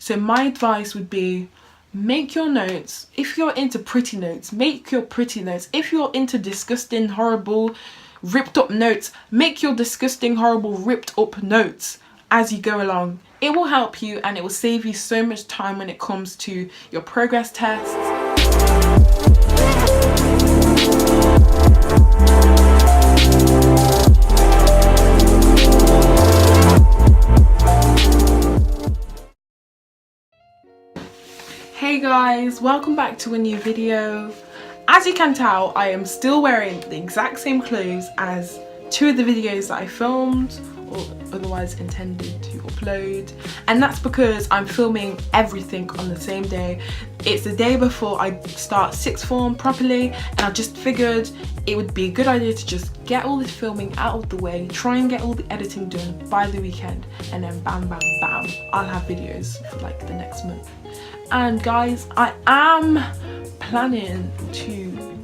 So my advice would be, make your notes. If you're into pretty notes, make your pretty notes. If you're into disgusting, horrible, ripped up notes, make your disgusting, horrible, ripped up notes as you go along. It will help you and it will save you so much time when it comes to your progress tests. Hey guys, welcome back to a new video. As you can tell, I am still wearing the exact same clothes as two of the videos that I filmed or otherwise intended to upload, and that's because I'm filming everything on the same day. It's the day before I start sixth form properly, and I just figured it would be a good idea to just get all this filming out of the way, try and get all the editing done by the weekend, and then bam bam bam, I'll have videos for like the next month. And guys, I am planning to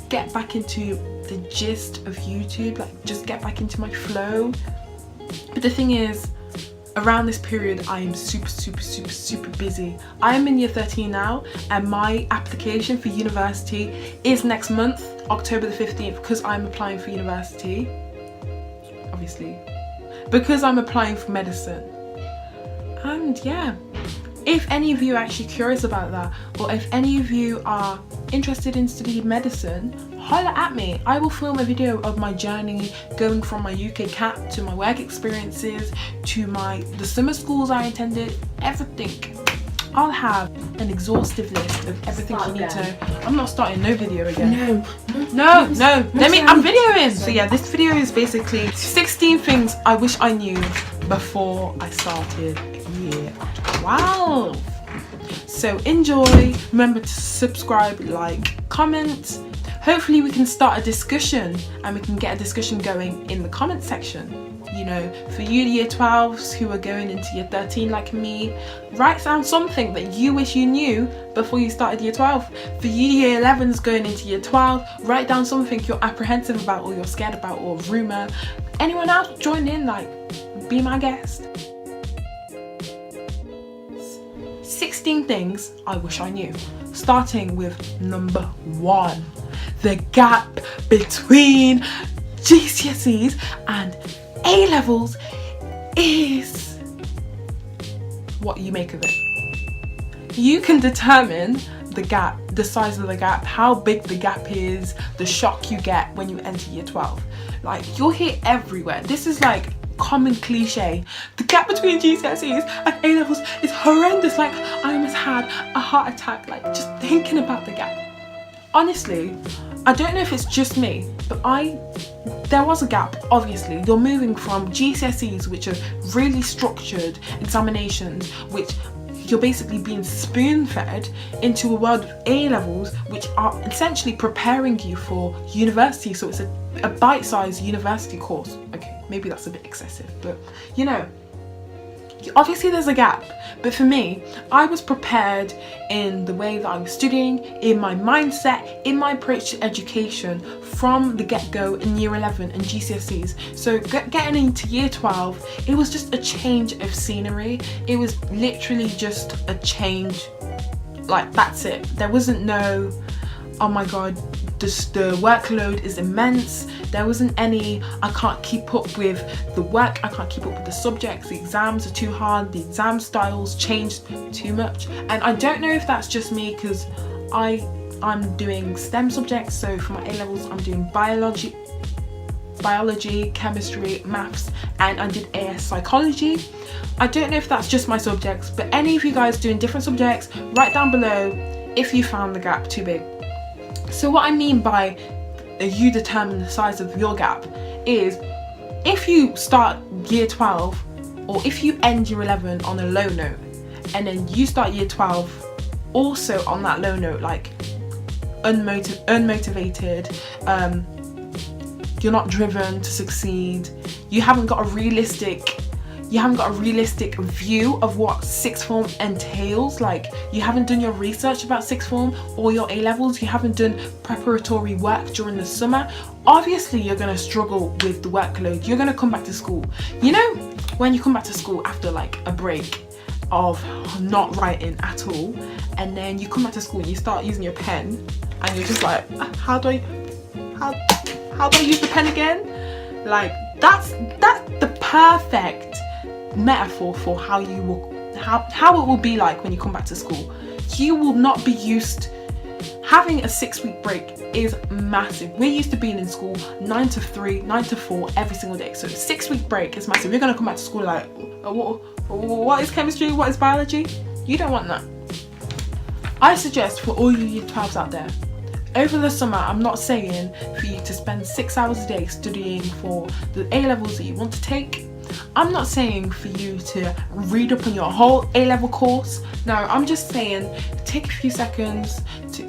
get back into the gist of YouTube, like just get back into my flow. But the thing is, around this period I am super busy. I am in year 13 now, and my application for university is next month, October the 15th, because I'm applying for university, obviously, because I'm applying for medicine. And yeah, if any of you are actually curious about that, or if any of you are interested in studying medicine, holler at me. I will film a video of my journey going from my UCAS to my work experiences to the summer schools I attended, everything. I'll have an exhaustive list of everything you need to know. I'm not starting no video again. No. I'm videoing. So yeah, this video is basically 16 things I wish I knew before I started year 12. So enjoy. Remember to subscribe, like, comment. Hopefully we can start a discussion and we can get a discussion going in the comment section. You know, for you year 12s who are going into year 13 like me, write down something that you wish you knew before you started year 12. For you year 11s going into year 12, write down something you're apprehensive about or you're scared about, or rumour. Anyone else join in, like, be my guest. 16 things I wish I knew. Starting with number 1. The gap between GCSEs and A-levels is what you make of it. You can determine the gap, the size of the gap, how big the gap is, the shock you get when you enter year 12. Like, you'll hear everywhere. This is like common cliche. The gap between GCSEs and A-levels is horrendous. Like, I almost had a heart attack, like, just thinking about the gap. Honestly, I don't know if it's just me, but there was a gap, obviously. You're moving from GCSEs, which are really structured examinations, which you're basically being spoon-fed, into a world of A-levels, which are essentially preparing you for university. So it's a bite-sized university course. Okay, maybe that's a bit excessive, but you know, obviously there's a gap. But for me, I was prepared in the way that I was studying, in my mindset, in my approach to education from the get-go in year 11 and GCSEs. So getting into year 12, it was just a change of scenery. It was literally just a change. Like, that's it. There wasn't no, oh my god, the workload is immense. There wasn't any, I can't keep up with the work, I can't keep up with the subjects, the exams are too hard, the exam styles changed too much. And I don't know if that's just me, because I'm doing STEM subjects. So for my A-levels, I'm doing biology, chemistry, maths, and I did AS psychology. I don't know if that's just my subjects, but any of you guys doing different subjects, write down below if you found the gap too big. So what I mean by you determine the size of your gap is, if you start year 12, or if you end year 11 on a low note, and then you start year 12 also on that low note, like unmotivated, you're not driven to succeed, you haven't got a realistic view of what sixth form entails. Like, you haven't done your research about sixth form or your A-levels, you haven't done preparatory work during the summer, obviously you're going to struggle with the workload. You're going to come back to school. You know, when you come back to school after like a break, of not writing at all, and then you come back to school and you start using your pen and you're just like, how do I use the pen again? Like, that's the perfect metaphor for how you will how it will be like when you come back to school. You will not be used. Having a 6-week break is massive. We're used to being in school 9 to 3, 9 to 4 every single day. So 6-week break is massive. You're gonna come back to school like, what is chemistry? What is biology? You don't want that. I suggest for all you year 12s out there, over the summer, I'm not saying for you to spend 6 hours a day studying for the A-levels that you want to take. I'm not saying for you to read up on your whole A-level course. No, I'm just saying take a few seconds to,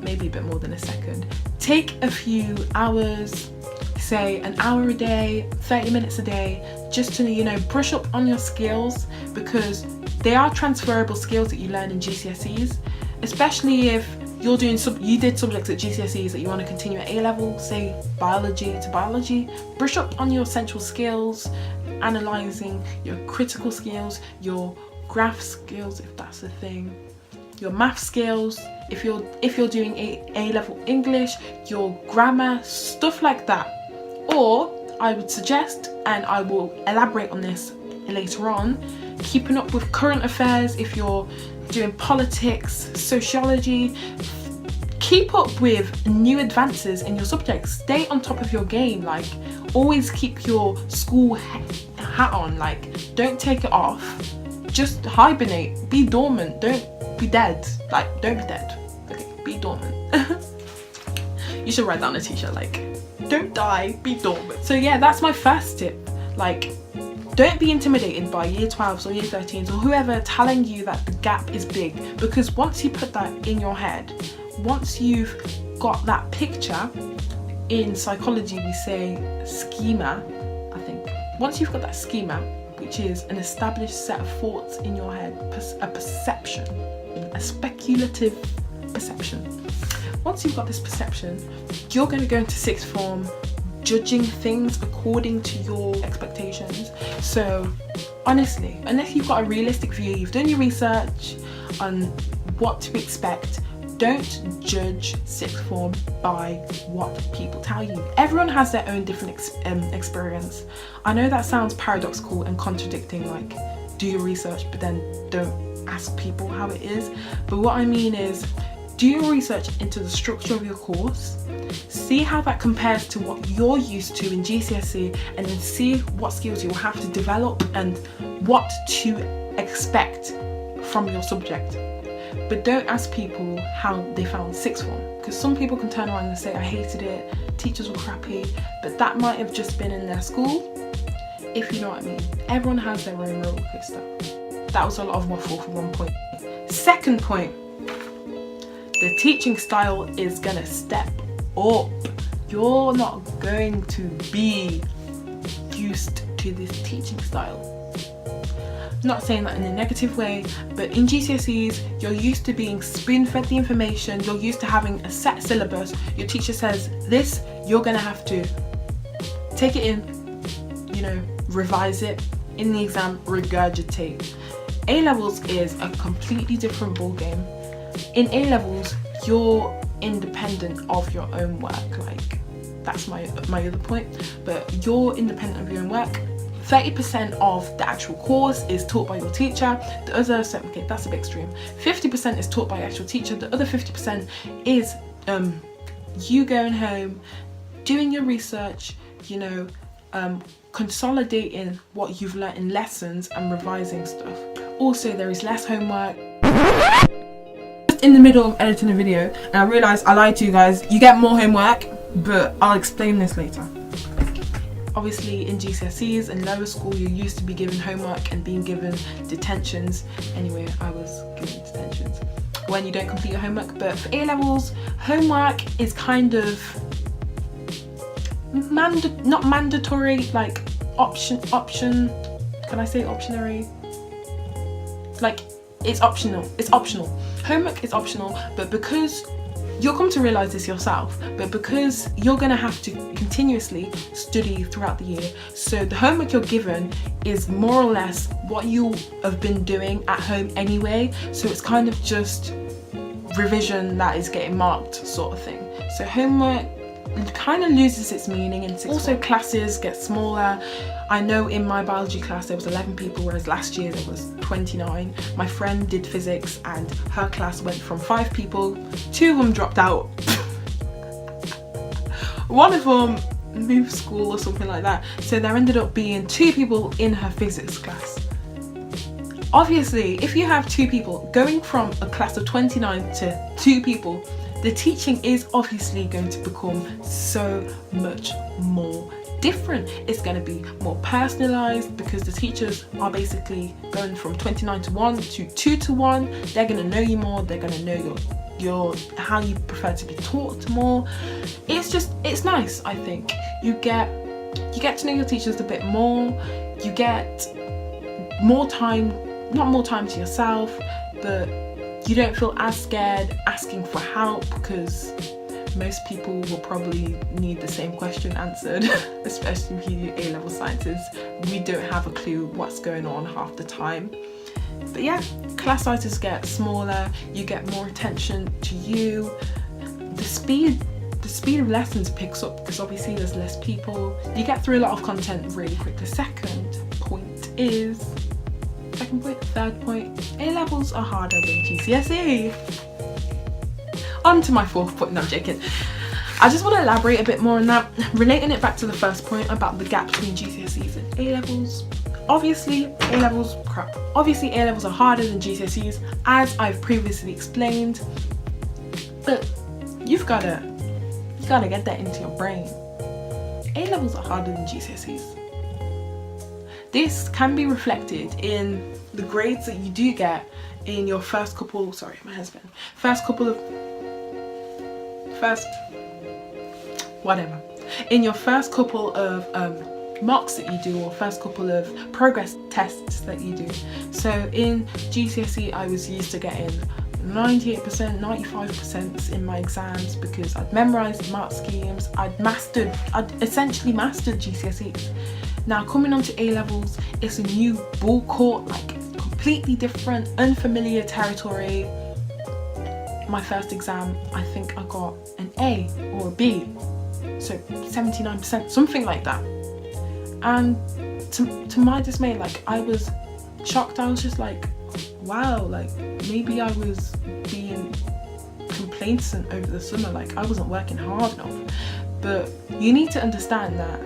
maybe a bit more than a second, take a few hours, say an hour a day, 30 minutes a day, just to, you know, brush up on your skills, because they are transferable skills that you learn in GCSEs, especially if you're doing you did subjects at GCSEs that you want to continue at A-level, say biology to biology. Brush up on your essential skills, analysing, your critical skills, your graph skills if that's a thing, your math skills, if you're doing A-level English, your grammar, stuff like that. Or I would suggest, and I will elaborate on this later on, keeping up with current affairs if you're doing politics, sociology. Keep up with new advances in your subjects. Stay on top of your game. Like, always keep your school hat on. Like, don't take it off. Just hibernate. Be dormant. Don't be dead. Like, don't be dead. Okay, be dormant. You should write down a t-shirt like, don't die, be dormant. So yeah, that's my first tip. Like, don't be intimidated by year 12s or year 13s or whoever telling you that the gap is big, because once you put that in your head, once you've got that picture, in psychology we say schema, I think. Once you've got that schema, which is an established set of thoughts in your head, a perception, a speculative perception. Once you've got this perception, you're going to go into sixth form judging things according to your expectations. So honestly, unless you've got a realistic view, you've done your research on what to expect, don't judge sixth form by what people tell you. Everyone has their own different experience. I know that sounds paradoxical and contradicting, like do your research but then don't ask people how it is. But what I mean is, do your research into the structure of your course, see how that compares to what you're used to in GCSE, and then see what skills you'll have to develop and what to expect from your subject. But don't ask people how they found sixth form, because some people can turn around and say, I hated it, teachers were crappy, but that might have just been in their school, if you know what I mean. Everyone has their own roller coaster. That was a lot of waffle for one point. Second point, the teaching style is gonna step up. You're not going to be used to this teaching style. Not saying that in a negative way, but in GCSEs, you're used to being spoon-fed the information, you're used to having a set syllabus. Your teacher says this, you're gonna have to take it in, you know, revise it, in the exam, regurgitate. A-levels is a completely different ballgame. In A-levels, you're independent of your own work. Like, that's my other point, but you're independent of your own work. 30% of the actual course is taught by your teacher. The other, so okay, that's a bit extreme. 50% is taught by your actual teacher. The other 50% is you going home, doing your research, you know, consolidating what you've learnt in lessons and revising stuff. Also, there is less homework. In the middle of editing a video, and I realised I lied to you guys. You get more homework, but I'll explain this later. Obviously in GCSEs and lower school, you're used to be given homework and being given detentions. Anyway, I was given detentions when you don't complete your homework. But for A-levels, homework is kind of not mandatory, like option. Can I say optionary? Like, it's optional. Homework is optional, but because You'll come to realise this yourself, but because you're going to have to continuously study throughout the year, so the homework you're given is more or less what you have been doing at home anyway, so it's kind of just revision that is getting marked sort of thing. So homework kind of loses its meaning in 6th. Also classes get smaller. I know in my biology class there was 11 people, whereas last year there was 29. My friend did physics and her class went from 5 people, 2 of them dropped out. One of them moved school or something like that, so there ended up being 2 people in her physics class. Obviously, if you have 2 people going from a class of 29 to 2 people, the teaching is obviously going to become so much more different. It's going to be more personalized because the teachers are basically going from 29 to 1 to 2 to 1. They're going to know you more. They're going to know your how you prefer to be taught more. It's nice. I think you get to know your teachers a bit more. You get more time, not more time to yourself, but you don't feel as scared asking for help because most people will probably need the same question answered, especially if you do A-level sciences. We don't have a clue what's going on half the time. But yeah, class sizes get smaller, you get more attention to you. The speed of lessons picks up because obviously there's less people. You get through a lot of content really quickly. Third point, A-levels are harder than GCSE. On to my 4th point, no I'm joking. I just want to elaborate a bit more on that, relating it back to the first point about the gap between GCSEs and A-levels. Obviously A-levels are harder than GCSEs, as I've previously explained, but you've got to get that into your brain. A-levels are harder than GCSEs. This can be reflected in the grades that you do get in your first couple of mocks that you do, or first couple of progress tests that you do. So in GCSE I was used to getting 98%, 95% in my exams because I'd memorised mark schemes, I'd essentially mastered GCSEs. Now coming on to A-levels, it's a new ball court, like completely different, unfamiliar territory. My first exam, I think I got an A or a B, so 79%, something like that. And to my dismay, like I was shocked. I was just like, wow, like maybe I was being complacent over the summer, like I wasn't working hard enough. But you need to understand that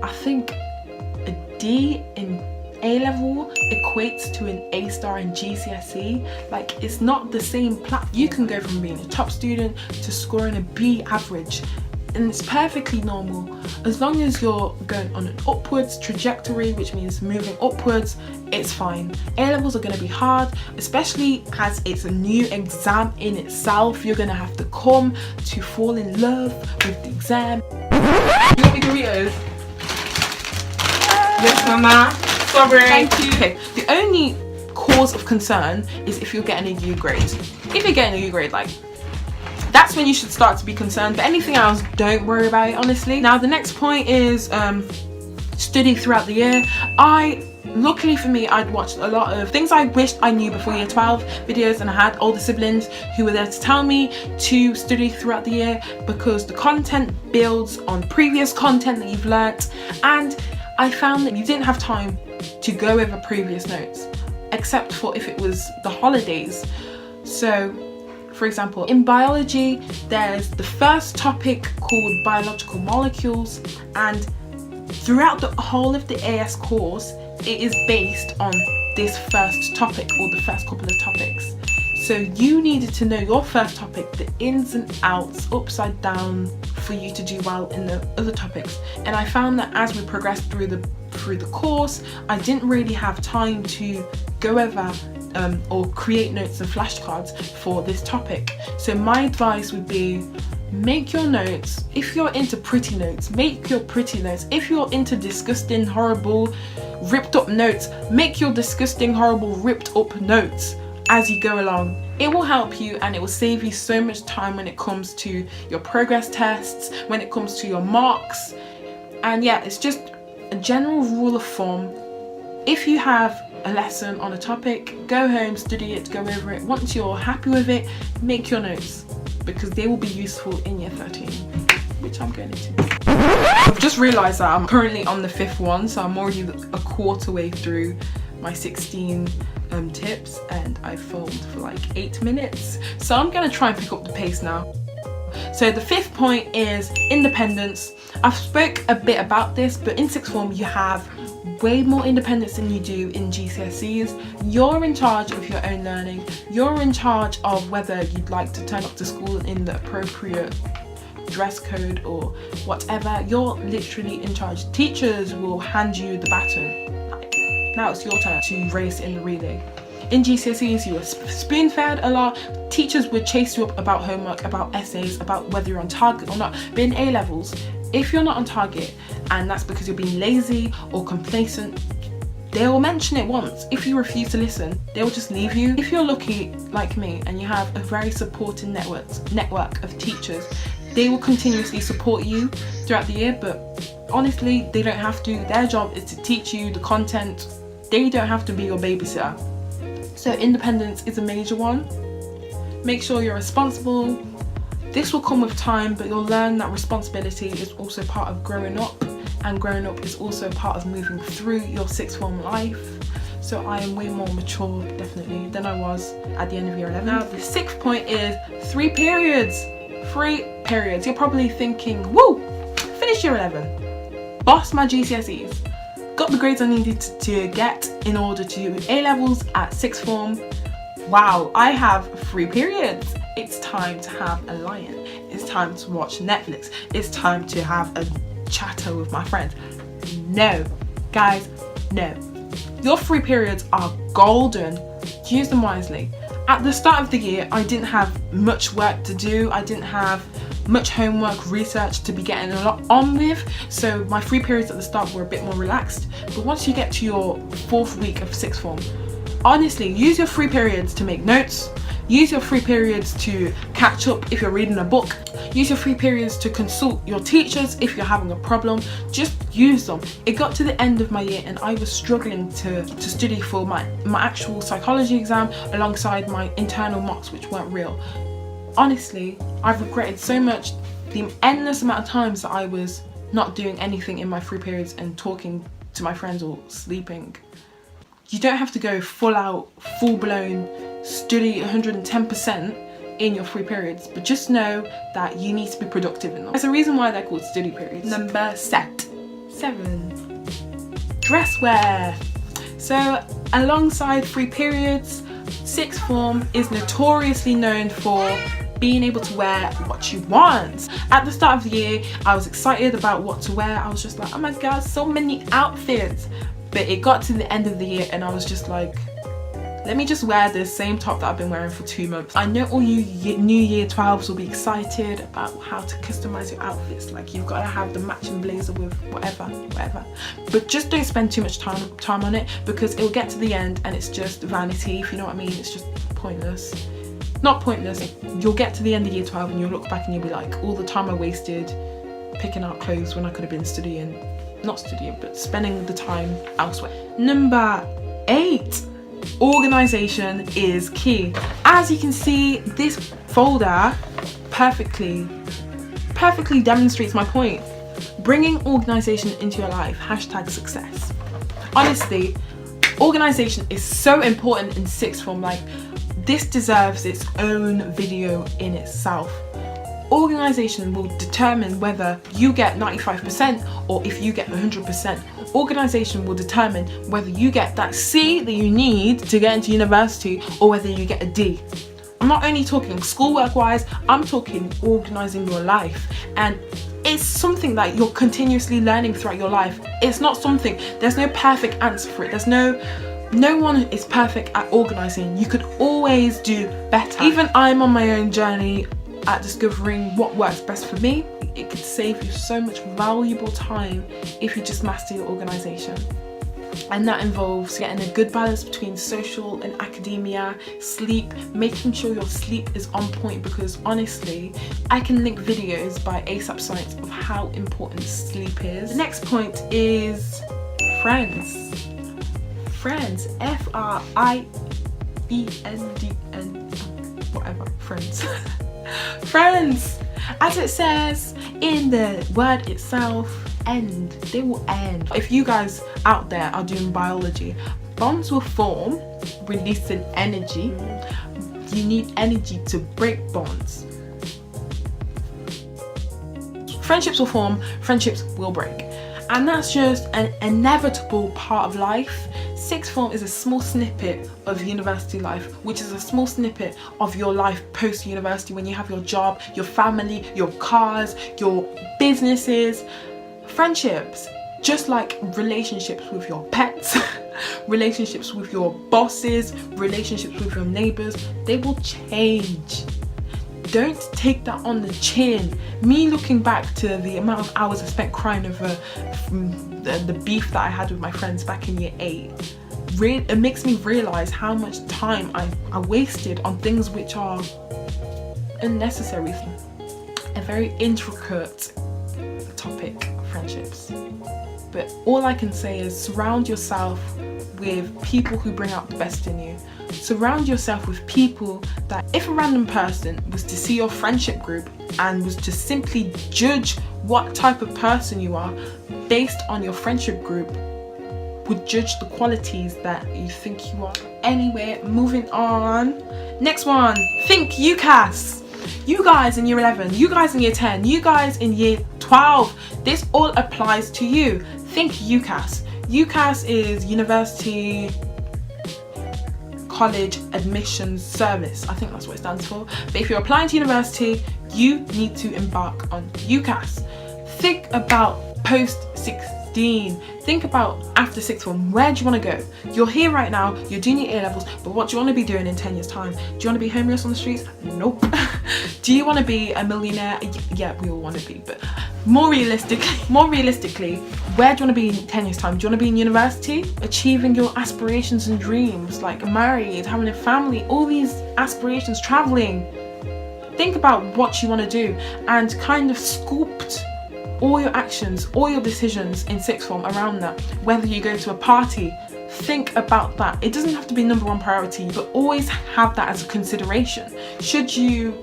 I think a D in A-level equates to an A star in GCSE. Like it's not the same platform. You can go from being a top student to scoring a B average, and it's perfectly normal as long as you're going on an upwards trajectory, which means moving upwards. It's fine. A-levels are going to be hard, especially as it's a new exam in itself. You're going to have to come to fall in love with the exam. You want me Doritos? Yes, Mama. Sorry. Thank you. Okay, the only cause of concern is if you're getting a U grade. If you're getting a U grade, like, that's when you should start to be concerned, but anything else, don't worry about it, honestly. Now the next point is study throughout the year. Luckily for me, I'd watched a lot of things I wished I knew before year 12 videos, and I had older siblings who were there to tell me to study throughout the year because the content builds on previous content that you've learnt, and I found that you didn't have time to go over previous notes except for if it was the holidays. So for example, in biology, there's the first topic called biological molecules, and throughout the whole of the AS course, it is based on this first topic or the first couple of topics. So you needed to know your first topic, the ins and outs, upside down, for you to do well in the other topics. And I found that as we progressed through the course, I didn't really have time to go over or create notes and flashcards for this topic. So my advice would be, make your notes. If you're into pretty notes, make your pretty notes. If you're into disgusting, horrible, ripped up notes, make your disgusting, horrible, ripped up notes. as you go along. It will help you and it will save you so much time when it comes to your progress tests, when it comes to your marks. And yeah, it's just a general rule of thumb. If you have a lesson on a topic, go home, study it, go over it. Once you're happy with it, make your notes, because they will be useful in year 13, which I'm going into. I've just realised that I'm currently on the 5th one, so I'm already a quarter way through my 16 tips, and I filmed for like 8 minutes. So I'm going to try and pick up the pace now. So the 5th point is independence. I've spoke a bit about this, but in 6th form you have way more independence than you do in GCSEs. You're in charge of your own learning. You're in charge of whether you'd like to turn up to school in the appropriate dress code or whatever. You're literally in charge. Teachers will hand you the baton. Now it's your turn to race in the relay. In GCSEs you were spoon-fed a lot. Teachers would chase you up about homework, about essays, about whether you're on target or not. But in A-levels, if you're not on target and that's because you're being lazy or complacent, they will mention it once. If you refuse to listen, they will just leave you. If you're lucky like me and you have a very supporting network of teachers, they will continuously support you throughout the year, but honestly, they don't have to. Their job is to teach you the content. They don't have to be your babysitter. So independence is a major one. Make sure you're responsible. This will come with time, but you'll learn that responsibility is also part of growing up, and growing up is also part of moving through your 6th form life. So I am way more mature, definitely, than I was at the end of year 11. Now the 6th point is 3 periods. 3 periods. You're probably thinking, woo, finished year 11, bossed my GCSEs, got the grades I needed to get in order to do A-levels at 6th form. Wow, I have 3 periods. It's time to have a lion. It's time to watch Netflix. It's time to have a chatter with my friends. No, guys, no. Your 3 periods are golden. Use them wisely. At the start of the year, I didn't have much work to do. I didn't have much homework, research to be getting a lot on with. So my 3 periods at the start were a bit more relaxed. But once you get to your 4th week of 6th form, honestly, use your 3 periods to make notes. Use your 3 periods to catch up if you're reading a book. Use your 3 periods to consult your teachers if you're having a problem. Just use them. It got to the end of my year and I was struggling to study for my actual psychology exam alongside my internal mocks, which weren't real. Honestly, I've regretted so much the endless amount of times that I was not doing anything in my 3 periods and talking to my friends or sleeping. You don't have to go full out, full blown, study 110% in your 3 periods, but just know that you need to be productive in them. There's a reason why they're called study periods. Number 7, dress wear. So alongside 3 periods, 6th form is notoriously known for being able to wear what you want. At the start of the year, I was excited about what to wear. I was just like, oh my god, so many outfits. But it got to the end of the year and I was just like, let me just wear the same top that I've been wearing for 2 months. I know all you new year 12s will be excited about how to customize your outfits. Like, you've got to have the matching blazer with whatever. But just don't spend too much time on it, because it will get to the end and it's just vanity, if you know what I mean. It's just pointless. Not pointless. You'll get to the end of year 12 and you'll look back and you'll be like, all the time I wasted picking out clothes when I could have been studying. Not studying, but spending the time elsewhere. Number 8. Organisation is key. As you can see, this folder perfectly demonstrates my point. Bringing organisation into your life, #success. Honestly, organisation is so important in 6th form. Like, this deserves its own video in itself. Organisation will determine whether you get 95% or if you get 100%. Organisation will determine whether you get that C that you need to get into university or whether you get a D. I'm not only talking schoolwork wise, I'm talking organising your life. And it's something that you're continuously learning throughout your life. It's not something, there's no perfect answer for it. There's no one is perfect at organising. You could always do better. Even I'm on my own journey at discovering what works best for me. It could save you so much valuable time if you just master your organisation. And that involves getting a good balance between social and academia, sleep, making sure your sleep is on point, because honestly, I can link videos by ASAP Science of how important sleep is. The next point is friends. Friends, F-R-I-E-N-D-N, whatever, friends. Friends, as it says in the word itself, end. They will end. If you guys out there are doing biology, bonds will form, releasing energy. You need energy to break bonds. Friendships will form, friendships will break. And that's just an inevitable part of life. Sixth form is a small snippet of university life, which is a small snippet of your life post-university, when you have your job, your family, your cars, your businesses. Friendships, just like relationships with your pets, relationships with your bosses, relationships with your neighbours, they will change. Don't take that on the chin. Me looking back to the amount of hours I spent crying over the beef that I had with my friends back in year 8, it makes me realise how much time I wasted on things which are unnecessary. A very intricate topic, friendships. But all I can say is surround yourself with people who bring out the best in you. Surround yourself with people that, if a random person was to see your friendship group and was to simply judge what type of person you are based on your friendship group, would judge the qualities that you think you are. Anyway, moving on. Next one, think UCAS. You guys in year 11, you guys in year 10, you guys in year 12, this all applies to you. Think UCAS. UCAS is University College Admissions Service. I think that's what it stands for. But if you're applying to university, you need to embark on UCAS. Think about post-16. Think about after sixth form. Where do you want to go? You're here right now, you're doing your A-levels, but what do you want to be doing in 10 years time? Do you want to be homeless on the streets? Nope. Do you want to be a millionaire? Yeah, we all want to be, but more realistically, where do you want to be in 10 years time? Do you want to be in university? Achieving your aspirations and dreams, like married, having a family, all these aspirations, traveling. Think about what you want to do and kind of sculpt all your actions, all your decisions in sixth form around that. Whether you go to a party, think about that. It doesn't have to be number one priority, but always have that as a consideration. Should you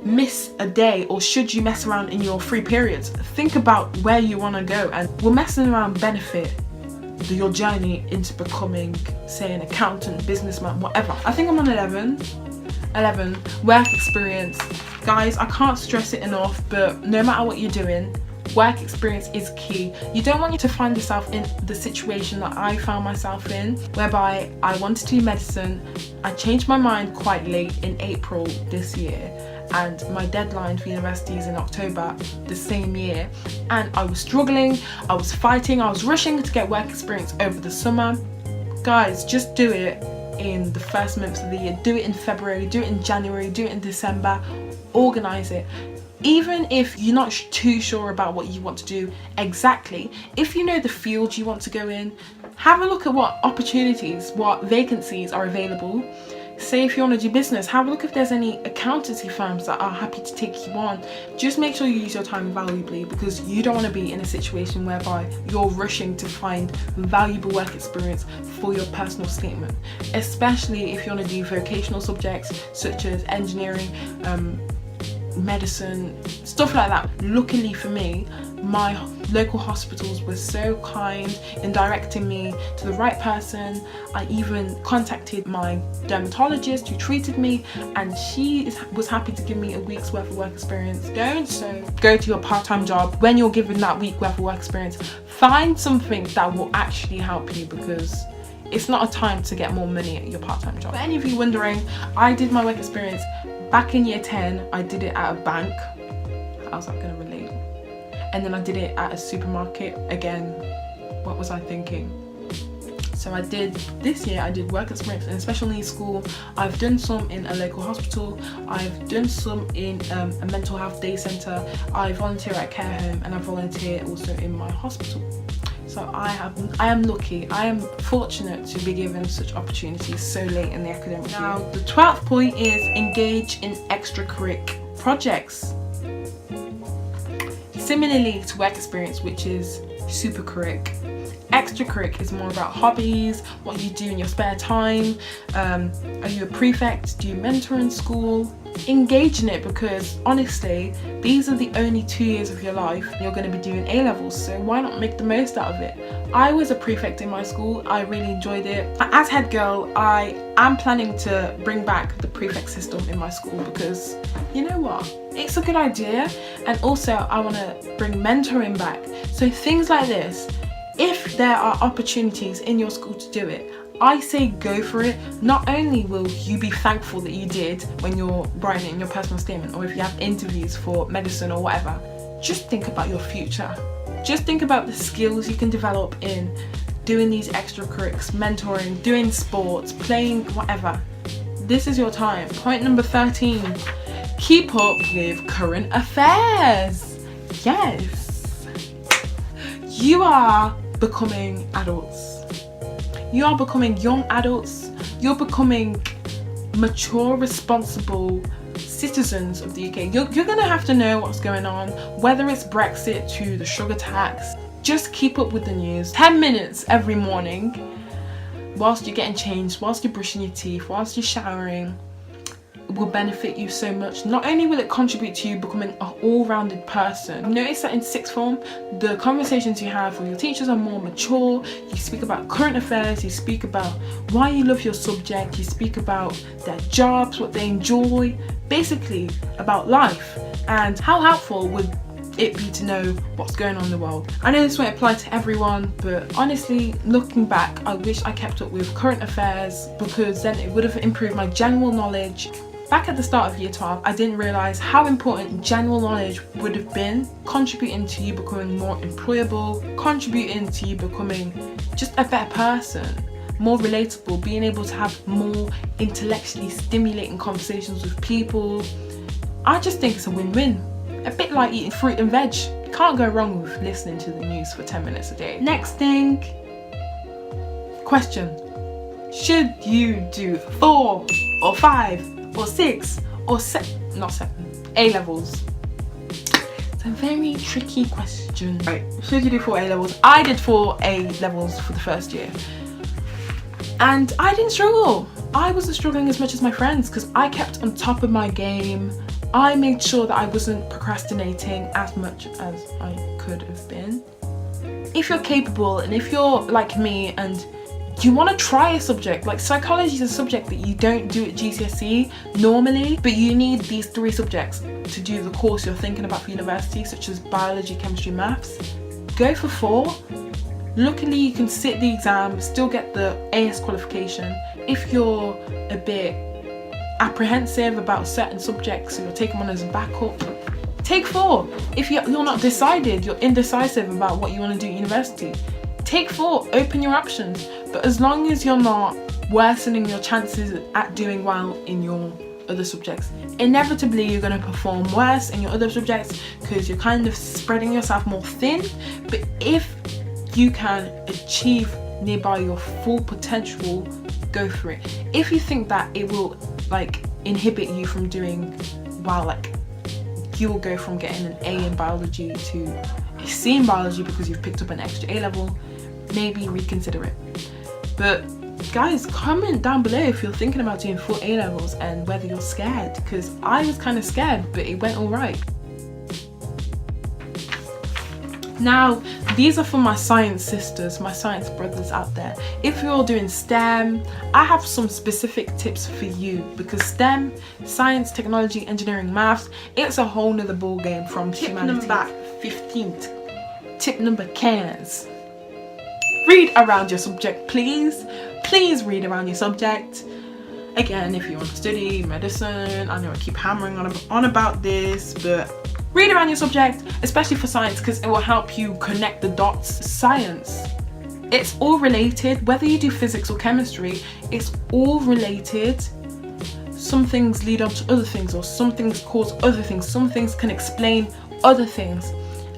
miss a day, or should you mess around in your free periods, think about where you want to go, and will messing around benefit your journey into becoming, say, an accountant, businessman, whatever. I think I'm on 11, work experience. Guys, I can't stress it enough, but no matter what you're doing, work experience is key. You don't want you to find yourself in the situation that I found myself in, whereby I wanted to do medicine. I changed my mind quite late in April this year, and my deadline for university is in October the same year, and I was struggling, I was fighting, I was rushing to get work experience over the summer. Guys, just do it in the first months of the year. Do it in February, do it in January, do it in December. Organise it. Even if you're not too sure about what you want to do exactly, if you know the field you want to go in, have a look at what opportunities, what vacancies are available. Say if you want to do business, have a look if there's any accountancy firms that are happy to take you on. Just make sure you use your time valuably, because you don't want to be in a situation whereby you're rushing to find valuable work experience for your personal statement, especially if you want to do vocational subjects such as engineering, medicine, stuff like that. Luckily for me, my local hospitals were so kind in directing me to the right person. I even contacted my dermatologist who treated me, and she was happy to give me a week's worth of work experience. Don't go to your part-time job when you're given that week worth of work experience. Find something that will actually help you, because it's not a time to get more money at your part-time job. For any of you wondering, I did my work experience back in year 10. I did it at a bank. How's that going to relate? And then I did it at a supermarket. Again, what was I thinking? So I did, this year I did work experience in a special needs school. I've done some in a local hospital. I've done some in a mental health day centre. I volunteer at a care home, and I volunteer also in my hospital. So I am lucky, I am fortunate to be given such opportunities so late in the academic year. Now the 12th point is engage in extracurric projects. Similarly to work experience, which is supercurric, extracurric is more about hobbies, what you do in your spare time. Are you a prefect? Do you mentor in school? Engage in it, because honestly these are the only 2 years of your life you're going to be doing A-levels, so why not make the most out of it? I was a prefect in my school, I really enjoyed it. As head girl, I am planning to bring back the prefect system in my school, because you know what, it's a good idea. And also I want to bring mentoring back, so things like this, if there are opportunities in your school to do it, I say go for it. Not only will you be thankful that you did when you're writing it in your personal statement, or if you have interviews for medicine or whatever, just think about your future. Just think about the skills you can develop in doing these extracurrics, mentoring, doing sports, playing, whatever. This is your time. Point number 13, keep up with current affairs. Yes, you are becoming adults. You are becoming young adults. You're becoming mature, responsible citizens of the UK. You're gonna have to know what's going on, whether it's Brexit to the sugar tax. Just keep up with the news. 10 minutes every morning whilst you're getting changed, whilst you're brushing your teeth, whilst you're showering, will benefit you so much. Not only will it contribute to you becoming an all-rounded person. Notice that in sixth form, the conversations you have with your teachers are more mature. You speak about current affairs, you speak about why you love your subject, you speak about their jobs, what they enjoy, basically about life. And how helpful would it be to know what's going on in the world? I know this won't apply to everyone, but honestly, looking back, I wish I kept up with current affairs, because then it would have improved my general knowledge. Back at the start of year 12, I didn't realise how important general knowledge would have been, contributing to you becoming more employable, contributing to you becoming just a better person, more relatable, being able to have more intellectually stimulating conversations with people. I just think it's a win-win. A bit like eating fruit and veg. You can't go wrong with listening to the news for 10 minutes a day. Next thing, question. Should you do 4 or 5 or 6 or 7, not 7, A-levels? It's a very tricky question. Right, should you do 4 A-levels? I did 4 A-levels for the first year. And I didn't struggle. I wasn't struggling as much as my friends, because I kept on top of my game. I made sure that I wasn't procrastinating as much as I could have been. If you're capable, and if you're like me and you want to try a subject, like psychology is a subject that you don't do at GCSE normally, but you need these 3 subjects to do the course you're thinking about for university, such as biology, chemistry, maths, go for 4. Luckily you can sit the exam, still get the AS qualification. If you're a bit apprehensive about certain subjects, so you'll take them on as a backup, take 4. If you're not decided, you're indecisive about what you want to do at university, take 4, open your options. But as long as you're not worsening your chances at doing well in your other subjects, inevitably you're going to perform worse in your other subjects, because you're kind of spreading yourself more thin. But if you can achieve nearby your full potential, go for it. If you think that it will like inhibit you from doing well, like you will go from getting an A in biology to a C in biology because you've picked up an extra A level, maybe reconsider it. But guys, comment down below if you're thinking about doing 4 A levels and whether you're scared, because I was kind of scared, but it went all right. Now, these are for my science sisters, my science brothers out there. If you're doing STEM, I have some specific tips for you, because STEM, science, technology, engineering, maths, it's a whole nother ball game from humanity. Tip number 15. Tip number 15. Read around your subject, please. Please read around your subject. Again, if you want to study medicine, I know I keep hammering on about this, but read around your subject, especially for science, because it will help you connect the dots. Science, it's all related. Whether you do physics or chemistry, it's all related. Some things lead up to other things, or some things cause other things. Some things can explain other things.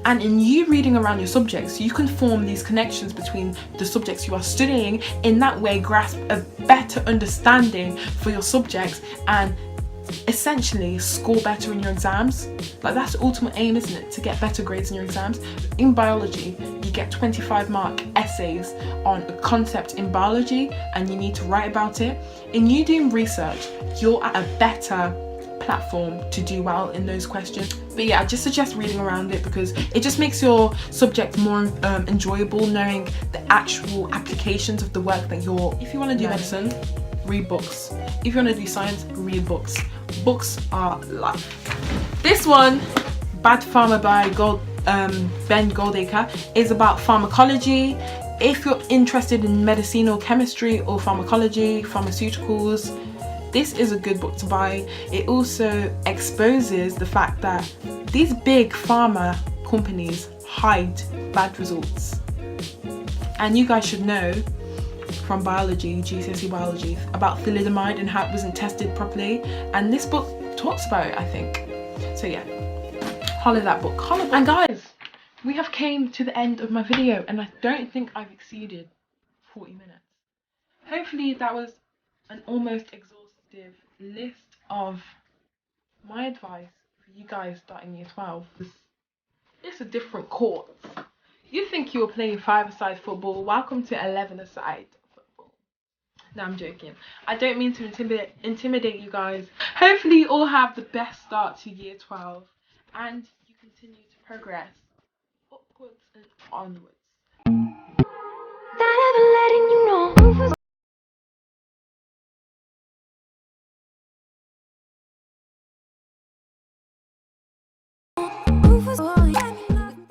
And in you reading around your subjects, you can form these connections between the subjects you are studying, in that way grasp a better understanding for your subjects and essentially score better in your exams. Like, that's the ultimate aim, isn't it? To get better grades in your exams. In biology, you get 25-mark essays on a concept in biology and you need to write about it. In you doing research, you're at a better platform to do well in those questions. But yeah, I just suggest reading around it because it just makes your subject more enjoyable, knowing the actual applications of the work that you're. If you want to do medicine, read books. If you want to do science, read books. Books are life. This one, Bad Pharma by Ben Goldacre, is about pharmacology. If you're interested in medicinal chemistry or pharmacology, pharmaceuticals, this is a good book to buy. It also exposes the fact that these big pharma companies hide bad results. And you guys should know from biology, GCSE biology, about thalidomide and how it wasn't tested properly. And this book talks about it, I think. So yeah, holler that book. Holler. And guys, we have came to the end of my video and I don't think I've exceeded 40 minutes. Hopefully that was an almost exhaustive list of my advice for you guys starting year 12. It's a different course. You think you were playing 5-a-side football? Welcome to 11-a-side football. No, I'm joking. I don't mean to intimidate you guys. Hopefully you all have the best start to year 12 and you continue to progress upwards and onwards. Not ever letting you know.